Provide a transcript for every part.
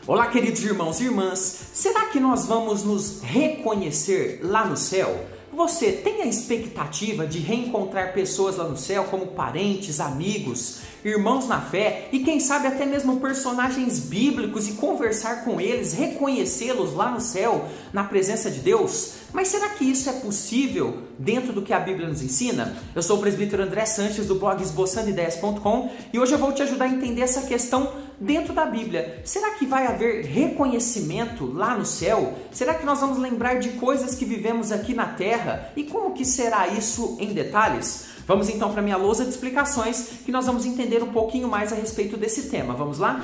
Olá, queridos irmãos e irmãs, será que nós vamos nos reconhecer lá no céu? Você tem a expectativa de reencontrar pessoas lá no céu, como parentes, amigos, irmãos na fé e quem sabe até mesmo personagens bíblicos e conversar com eles, reconhecê-los lá no céu, na presença de Deus? Mas será que isso é possível dentro do que a Bíblia nos ensina? Eu sou o presbítero André Sanches do blog esboçandoideias.com e hoje eu vou te ajudar a entender essa questão dentro da Bíblia. Será que vai haver reconhecimento lá no céu? Será que nós vamos lembrar de coisas que vivemos aqui na terra? E como que será isso em detalhes? Vamos então para a minha lousa de explicações que nós vamos entender um pouquinho mais a respeito desse tema. Vamos lá?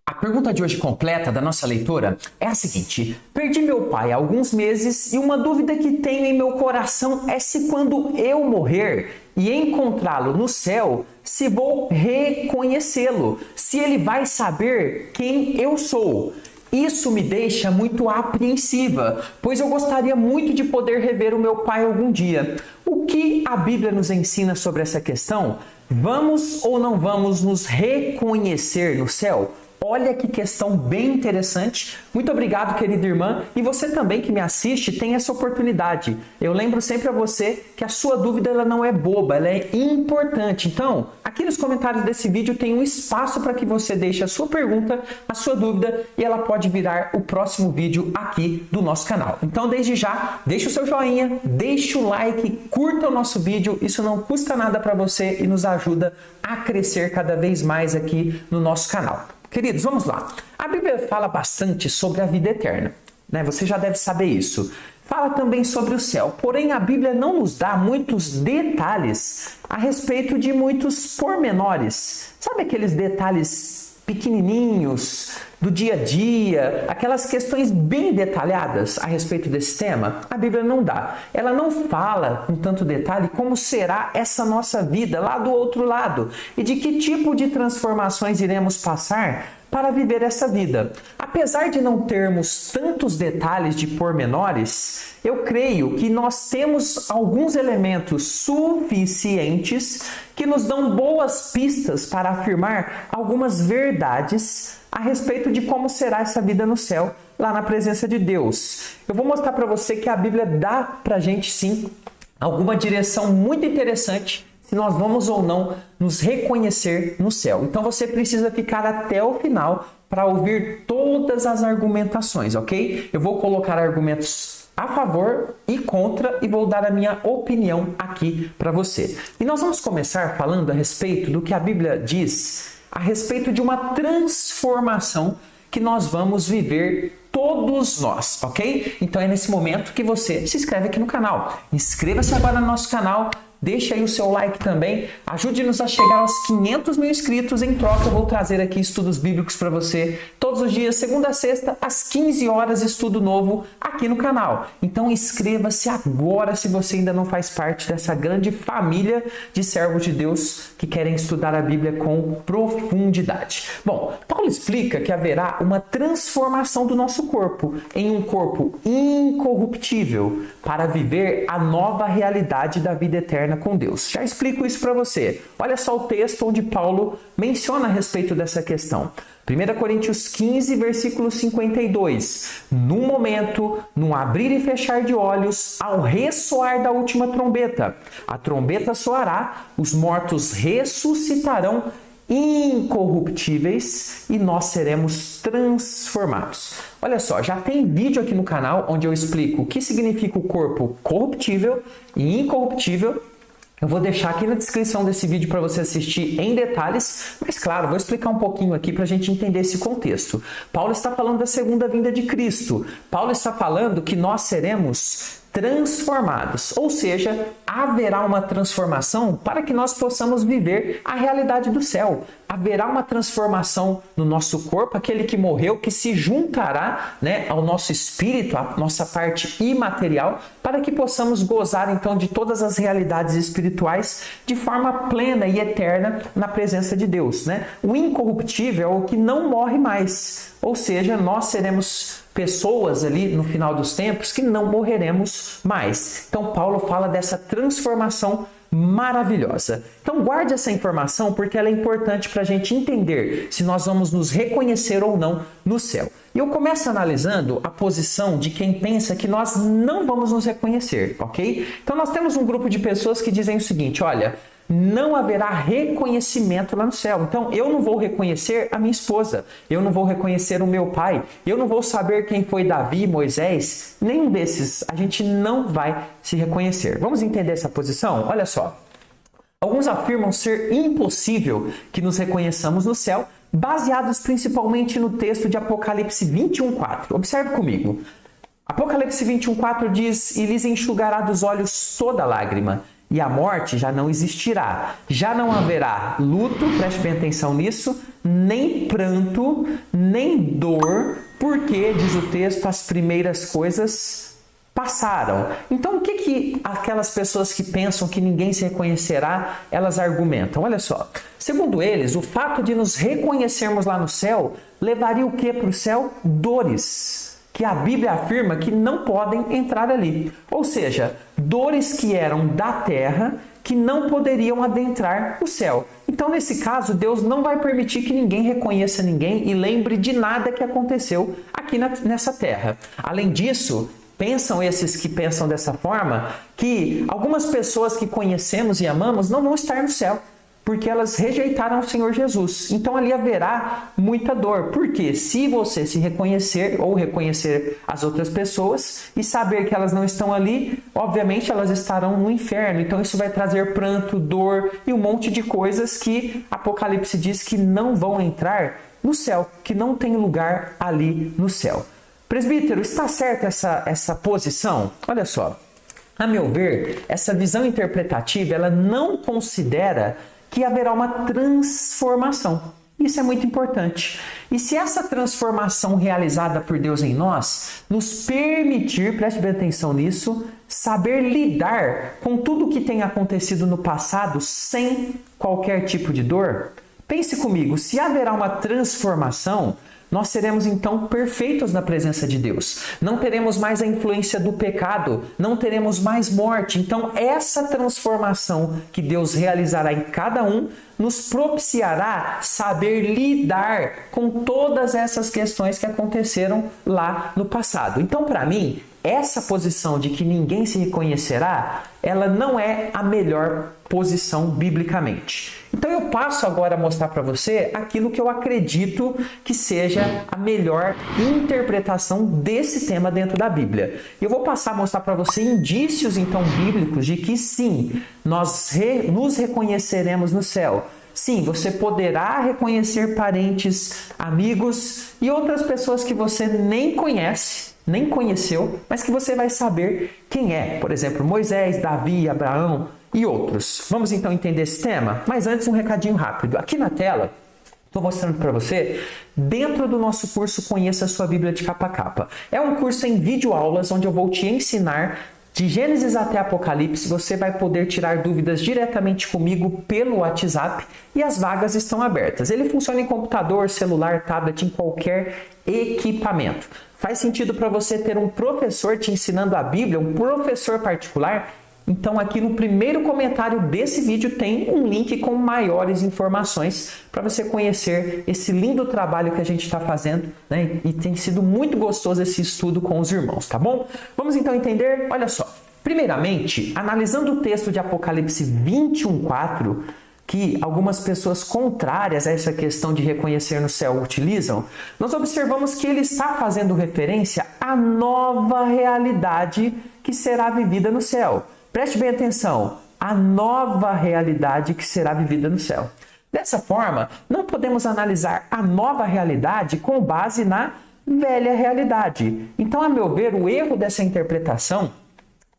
A pergunta de hoje completa da nossa leitura é a seguinte: perdi meu pai há alguns meses e uma dúvida que tenho em meu coração é se quando eu morrer e encontrá-lo no céu, se vou reconhecê-lo, se ele vai saber quem eu sou. Isso me deixa muito apreensiva, pois eu gostaria muito de poder rever o meu pai algum dia. O que a Bíblia nos ensina sobre essa questão? Vamos ou não vamos nos reconhecer no céu? Olha que questão bem interessante. Muito obrigado, querida irmã. E você também que me assiste tem essa oportunidade. Eu lembro sempre a você que a sua dúvida ela não é boba, ela é importante. Então, aqui nos comentários desse vídeo tem um espaço para que você deixe a sua pergunta, a sua dúvida, e ela pode virar o próximo vídeo aqui do nosso canal. Então, desde já, deixe o seu joinha, deixe o like, curta o nosso vídeo. Isso não custa nada para você e nos ajuda a crescer cada vez mais aqui no nosso canal. Queridos, vamos lá. A Bíblia fala bastante sobre a vida eterna, né? Você já deve saber isso. Fala também sobre o céu, porém a Bíblia não nos dá muitos detalhes a respeito de muitos pormenores. Sabe aqueles detalhes pequenininhos do dia a dia, aquelas questões bem detalhadas a respeito desse tema? A Bíblia não dá. Ela não fala com tanto detalhe como será essa nossa vida lá do outro lado e de que tipo de transformações iremos passar para viver essa vida. Apesar de não termos tantos detalhes de pormenores, eu creio que nós temos alguns elementos suficientes que nos dão boas pistas para afirmar algumas verdades a respeito de como será essa vida no céu, lá na presença de Deus. Eu vou mostrar para você que a Bíblia dá para a gente sim alguma direção muito interessante se nós vamos ou não nos reconhecer no céu. Então você precisa ficar até o final para ouvir todas as argumentações, ok? Eu vou colocar argumentos a favor e contra e vou dar a minha opinião aqui para você. E nós vamos começar falando a respeito do que a Bíblia diz a respeito de uma transformação que nós vamos viver todos nós, ok? Então é nesse momento que você se inscreve aqui no canal. Inscreva-se agora no nosso canal. Deixa aí o seu like também, ajude-nos a chegar aos 500 mil inscritos. Em troca eu vou trazer aqui estudos bíblicos para você todos os dias, segunda a sexta, às 15 horas, estudo novo aqui no canal. Então inscreva-se agora se você ainda não faz parte dessa grande família de servos de Deus que querem estudar a Bíblia com profundidade. Bom, Paulo explica que haverá uma transformação do nosso corpo em um corpo incorruptível para viver a nova realidade da vida eterna com Deus. Já explico isso para você. Olha só o texto onde Paulo menciona a respeito dessa questão. 1 Coríntios 15, versículo 52. No momento, num abrir e fechar de olhos, ao ressoar da última trombeta, a trombeta soará, os mortos ressuscitarão incorruptíveis e nós seremos transformados. Olha só, já tem vídeo aqui no canal onde eu explico o que significa o corpo corruptível e incorruptível. Eu vou deixar aqui na descrição desse vídeo para você assistir em detalhes, mas claro, vou explicar um pouquinho aqui para a gente entender esse contexto. Paulo está falando da segunda vinda de Cristo. Paulo está falando que nós seremos transformados, ou seja, haverá uma transformação para que nós possamos viver a realidade do céu. Haverá uma transformação no nosso corpo, aquele que morreu, que se juntará, ao nosso espírito, a nossa parte imaterial, para que possamos gozar então de todas as realidades espirituais de forma plena e eterna na presença de Deus. O incorruptível é o que não morre mais, ou seja, nós seremos pessoas ali no final dos tempos que não morreremos mais. Então Paulo fala dessa transformação maravilhosa. Então guarde essa informação porque ela é importante para a gente entender se nós vamos nos reconhecer ou não no céu. E eu começo analisando a posição de quem pensa que nós não vamos nos reconhecer, ok? Então nós temos um grupo de pessoas que dizem o seguinte, olha, não haverá reconhecimento lá no céu. Então, eu não vou reconhecer a minha esposa, eu não vou reconhecer o meu pai, eu não vou saber quem foi Davi, Moisés, nenhum desses. A gente não vai se reconhecer. Vamos entender essa posição? Olha só. Alguns afirmam ser impossível que nos reconheçamos no céu, baseados principalmente no texto de Apocalipse 21:4. Observe comigo. Apocalipse 21:4 diz, e lhes enxugará dos olhos toda lágrima, e a morte já não existirá. Já não haverá luto, preste bem atenção nisso, nem pranto, nem dor, porque, diz o texto, as primeiras coisas passaram. Então, o que aquelas pessoas que pensam que ninguém se reconhecerá, elas argumentam? Olha só, segundo eles, o fato de nos reconhecermos lá no céu levaria o que para o céu? Dores, que a Bíblia afirma que não podem entrar ali. Ou seja, dores que eram da terra, que não poderiam adentrar o céu. Então, nesse caso, Deus não vai permitir que ninguém reconheça ninguém e lembre de nada que aconteceu aqui nessa terra. Além disso, pensam esses que pensam dessa forma, que algumas pessoas que conhecemos e amamos não vão estar no céu, porque elas rejeitaram o Senhor Jesus. Então ali haverá muita dor. Porque se você se reconhecer ou reconhecer as outras pessoas e saber que elas não estão ali, obviamente elas estarão no inferno. Então isso vai trazer pranto, dor e um monte de coisas que Apocalipse diz que não vão entrar no céu, que não tem lugar ali no céu. Presbítero, está certa essa posição? Olha só, a meu ver, essa visão interpretativa, ela não considera que haverá uma transformação. Isso é muito importante. E se essa transformação realizada por Deus em nós nos permitir, preste bem atenção nisso, saber lidar com tudo o que tem acontecido no passado sem qualquer tipo de dor, pense comigo, se haverá uma transformação, nós seremos então perfeitos na presença de Deus. Não teremos mais a influência do pecado, não teremos mais morte. Então essa transformação que Deus realizará em cada um nos propiciará saber lidar com todas essas questões que aconteceram lá no passado. Então, para mim, essa posição de que ninguém se reconhecerá, ela não é a melhor posição biblicamente. Então eu passo agora a mostrar para você aquilo que eu acredito que seja a melhor interpretação desse tema dentro da Bíblia. Eu vou passar a mostrar para você indícios então bíblicos de que sim, nós nos reconheceremos no céu. Sim, você poderá reconhecer parentes, amigos e outras pessoas que você nem conhece, nem conheceu, mas que você vai saber quem é. Por exemplo, Moisés, Davi, Abraão e outros. Vamos então entender esse tema? Mas antes um recadinho rápido. Aqui na tela, estou mostrando para você, dentro do nosso curso Conheça a Sua Bíblia de Capa a Capa. É um curso em videoaulas onde eu vou te ensinar de Gênesis até Apocalipse. Você vai poder tirar dúvidas diretamente comigo pelo WhatsApp e as vagas estão abertas. Ele funciona em computador, celular, tablet, em qualquer equipamento. Faz sentido para você ter um professor te ensinando a Bíblia, um professor particular? Então aqui no primeiro comentário desse vídeo tem um link com maiores informações para você conhecer esse lindo trabalho que a gente está fazendo, né? E tem sido muito gostoso esse estudo com os irmãos, tá bom? Vamos então entender, olha só. Primeiramente, analisando o texto de Apocalipse 21:4, que algumas pessoas contrárias a essa questão de reconhecer no céu utilizam, nós observamos que ele está fazendo referência à nova realidade que será vivida no céu. Preste bem atenção, a nova realidade que será vivida no céu. Dessa forma, não podemos analisar a nova realidade com base na velha realidade. Então, a meu ver, o erro dessa interpretação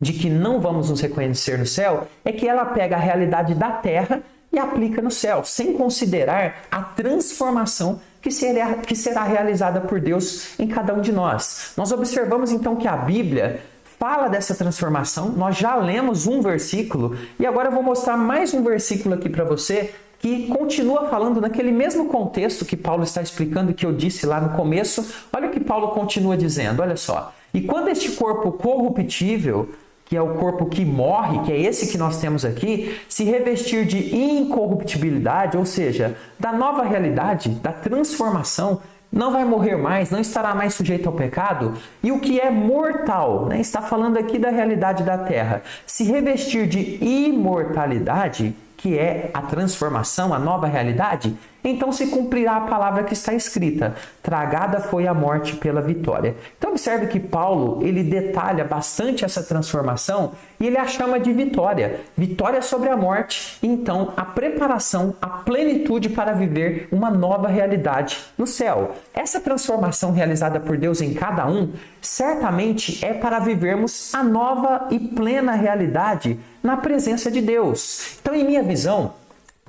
de que não vamos nos reconhecer no céu é que ela pega a realidade da terra e aplica no céu, sem considerar a transformação que será realizada por Deus em cada um de nós. Nós observamos então que a Bíblia fala dessa transformação, nós já lemos um versículo e agora eu vou mostrar mais um versículo aqui para você que continua falando naquele mesmo contexto que Paulo está explicando, que eu disse lá no começo. Olha o que Paulo continua dizendo, olha só. E quando este corpo corruptível que é o corpo que morre, que é esse que nós temos aqui, se revestir de incorruptibilidade, ou seja, da nova realidade, da transformação, não vai morrer mais, não estará mais sujeito ao pecado, e o que é mortal, né? Está falando aqui da realidade da terra, se revestir de imortalidade, que é a transformação, a nova realidade, então se cumprirá a palavra que está escrita: tragada foi a morte pela vitória. Então observe que Paulo, ele detalha bastante essa transformação e ele a chama de vitória. Vitória sobre a morte, e então a preparação, a plenitude para viver uma nova realidade no céu. Essa transformação realizada por Deus em cada um, certamente é para vivermos a nova e plena realidade na presença de Deus. Então, em minha visão,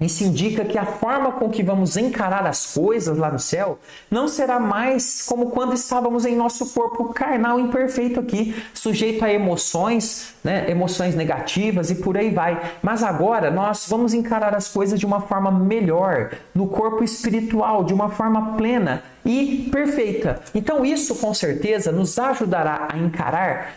isso indica que a forma com que vamos encarar as coisas lá no céu não será mais como quando estávamos em nosso corpo carnal imperfeito aqui, sujeito a emoções, né? Emoções negativas e por aí vai. Mas agora nós vamos encarar as coisas de uma forma melhor, no corpo espiritual, de uma forma plena e perfeita. Então isso com certeza nos ajudará a encarar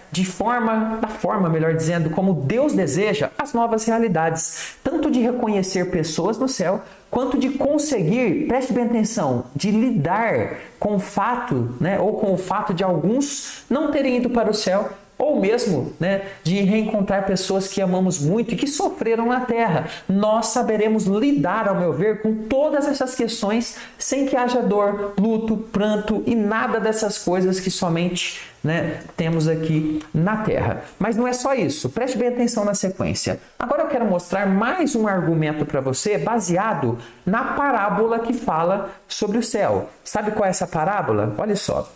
da forma, melhor dizendo, como Deus deseja as novas realidades, tanto de reconhecer pessoas no céu, quanto de conseguir, preste bem atenção, de lidar com o fato, né, ou com o fato de alguns não terem ido para o céu, ou mesmo, né, de reencontrar pessoas que amamos muito e que sofreram na terra. Nós saberemos lidar, ao meu ver, com todas essas questões sem que haja dor, luto, pranto e nada dessas coisas que somente, né, temos aqui na terra. Mas não é só isso. Preste bem atenção na sequência. Agora eu quero mostrar mais um argumento para você baseado na parábola que fala sobre o céu. Sabe qual é essa parábola? Olha só.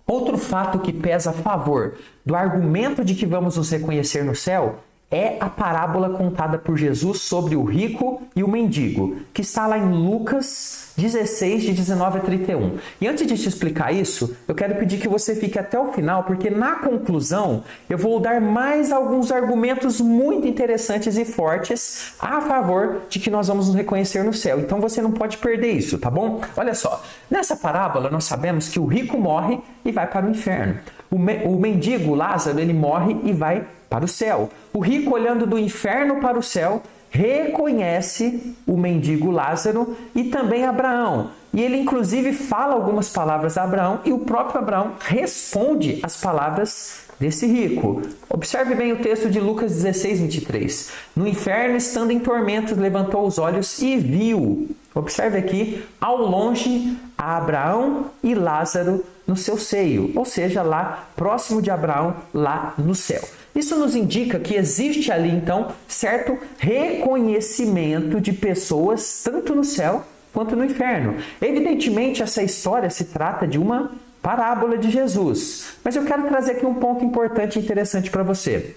Outro fato que pesa a favor do argumento de que vamos nos reconhecer no céu é a parábola contada por Jesus sobre o rico e o mendigo, que está lá em Lucas 16, de 19 a 31. E antes de te explicar isso, eu quero pedir que você fique até o final, porque na conclusão eu vou dar mais alguns argumentos muito interessantes e fortes a favor de que nós vamos nos reconhecer no céu. Então você não pode perder isso, tá bom? Olha só, nessa parábola nós sabemos que o rico morre e vai para o inferno. O mendigo Lázaro, ele morre e vai para o céu. O rico, olhando do inferno para o céu, reconhece o mendigo Lázaro e também Abraão. E ele inclusive fala algumas palavras a Abraão e o próprio Abraão responde as palavras desse rico. Observe bem o texto de Lucas 16, 23. No inferno, estando em tormentos, levantou os olhos e viu. Observe aqui, ao longe, a Abraão e Lázaro no seu seio, ou seja, lá próximo de Abraão, lá no céu. Isso nos indica que existe ali, então, certo reconhecimento de pessoas, tanto no céu quanto no inferno. Evidentemente, essa história se trata de uma parábola de Jesus. Mas eu quero trazer aqui um ponto importante e interessante para você.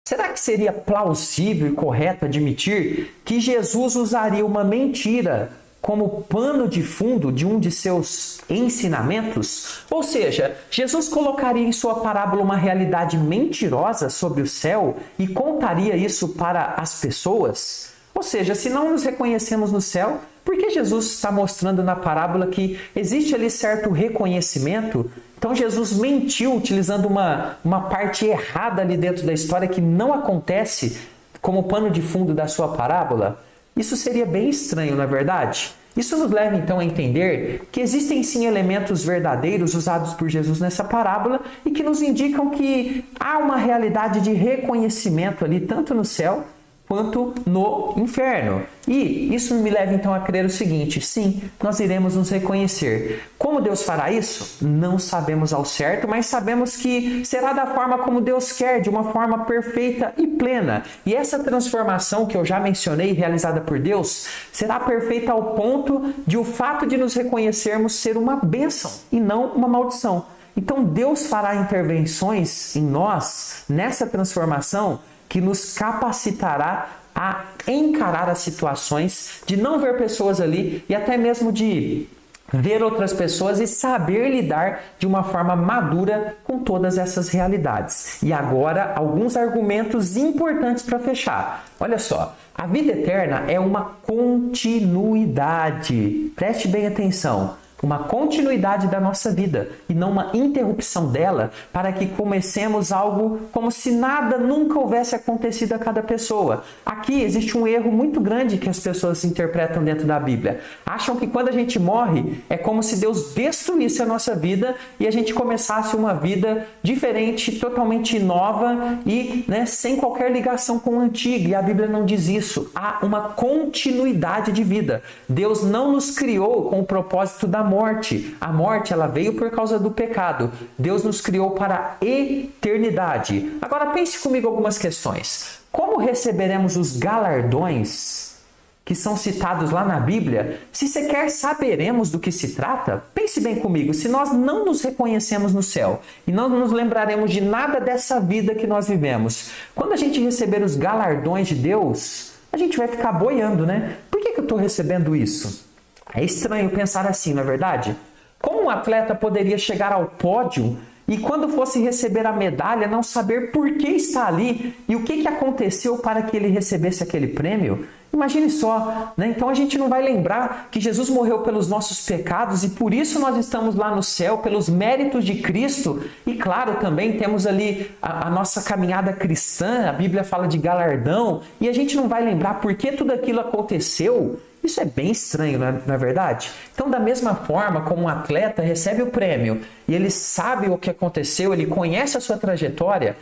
Será que seria plausível e correto admitir que Jesus usaria uma mentira como pano de fundo de um de seus ensinamentos? Ou seja, Jesus colocaria em sua parábola uma realidade mentirosa sobre o céu e contaria isso para as pessoas? Ou seja, se não nos reconhecemos no céu, por que Jesus está mostrando na parábola que existe ali certo reconhecimento? Então Jesus mentiu utilizando uma parte errada ali dentro da história que não acontece como pano de fundo da sua parábola? Isso seria bem estranho, não é verdade? Isso nos leva então a entender que existem sim elementos verdadeiros usados por Jesus nessa parábola e que nos indicam que há uma realidade de reconhecimento ali, tanto no céu quanto no inferno. E isso me leva então a crer o seguinte: sim, nós iremos nos reconhecer. Como Deus fará isso? Não sabemos ao certo, mas sabemos que será da forma como Deus quer, de uma forma perfeita e plena. E essa transformação que eu já mencionei, realizada por Deus, será perfeita ao ponto de o fato de nos reconhecermos ser uma bênção e não uma maldição. Então Deus fará intervenções em nós, nessa transformação, que nos capacitará a encarar as situações, de não ver pessoas ali e até mesmo de ver outras pessoas e saber lidar de uma forma madura com todas essas realidades. E agora, alguns argumentos importantes para fechar. Olha só, a vida eterna é uma continuidade. Preste bem atenção. uma continuidade da nossa vida e não uma interrupção dela, para que comecemos algo como se nada nunca houvesse acontecido a cada pessoa. Aqui existe um erro muito grande que as pessoas interpretam dentro da Bíblia. Acham que quando a gente morre é como se Deus destruísse a nossa vida e a gente começasse uma vida diferente, totalmente nova e sem qualquer ligação com o antigo. E a Bíblia não diz isso. Há uma continuidade de vida. Deus não nos criou com o propósito da morte. A morte, ela veio por causa do pecado. Deus nos criou para a eternidade. Agora pense comigo algumas questões. Como receberemos os galardões que são citados lá na Bíblia? Se sequer saberemos do que se trata, pense bem comigo, se nós não nos reconhecemos no céu e não nos lembraremos de nada dessa vida que nós vivemos, quando a gente receber os galardões de Deus, a gente vai ficar boiando, né? Por que eu estou recebendo isso? É estranho pensar assim, não é verdade? Como um atleta poderia chegar ao pódio e quando fosse receber a medalha não saber por que está ali e o que aconteceu para que ele recebesse aquele prêmio? Imagine só, né? Então a gente não vai lembrar que Jesus morreu pelos nossos pecados e por isso nós estamos lá no céu, pelos méritos de Cristo. E claro, também temos ali a nossa caminhada cristã, a Bíblia fala de galardão, e a gente não vai lembrar por que tudo aquilo aconteceu. Isso é bem estranho, não é verdade? Então, da mesma forma como um atleta recebe o prêmio e ele sabe o que aconteceu, ele conhece a sua trajetória,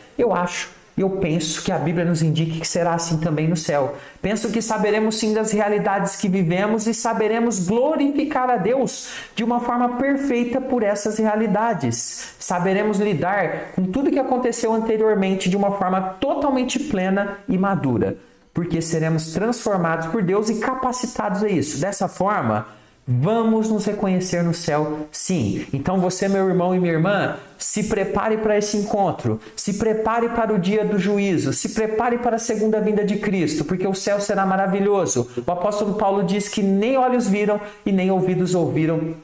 eu penso que a Bíblia nos indica que será assim também no céu. Penso que saberemos sim das realidades que vivemos e saberemos glorificar a Deus de uma forma perfeita por essas realidades. Saberemos lidar com tudo que aconteceu anteriormente de uma forma totalmente plena e madura, porque seremos transformados por Deus e capacitados a isso. Dessa forma, vamos nos reconhecer no céu, sim. Então você, meu irmão e minha irmã, se prepare para esse encontro, se prepare para o dia do juízo, se prepare para a segunda vinda de Cristo, porque o céu será maravilhoso. O apóstolo Paulo diz que nem olhos viram e nem ouvidos ouviram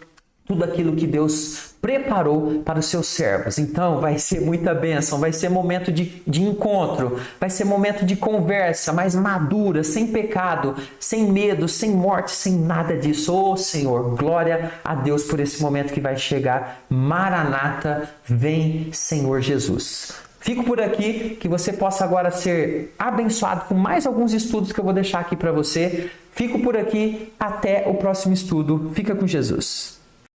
tudo aquilo que Deus preparou para os seus servos. Então vai ser muita bênção, vai ser momento de encontro, vai ser momento de conversa mais madura, sem pecado, sem medo, sem morte, sem nada disso. Oh Senhor, glória a Deus por esse momento que vai chegar. Maranata, vem Senhor Jesus. Fico por aqui, que você possa agora ser abençoado com mais alguns estudos que eu vou deixar aqui para você. Fico por aqui, até o próximo estudo. Fica com Jesus.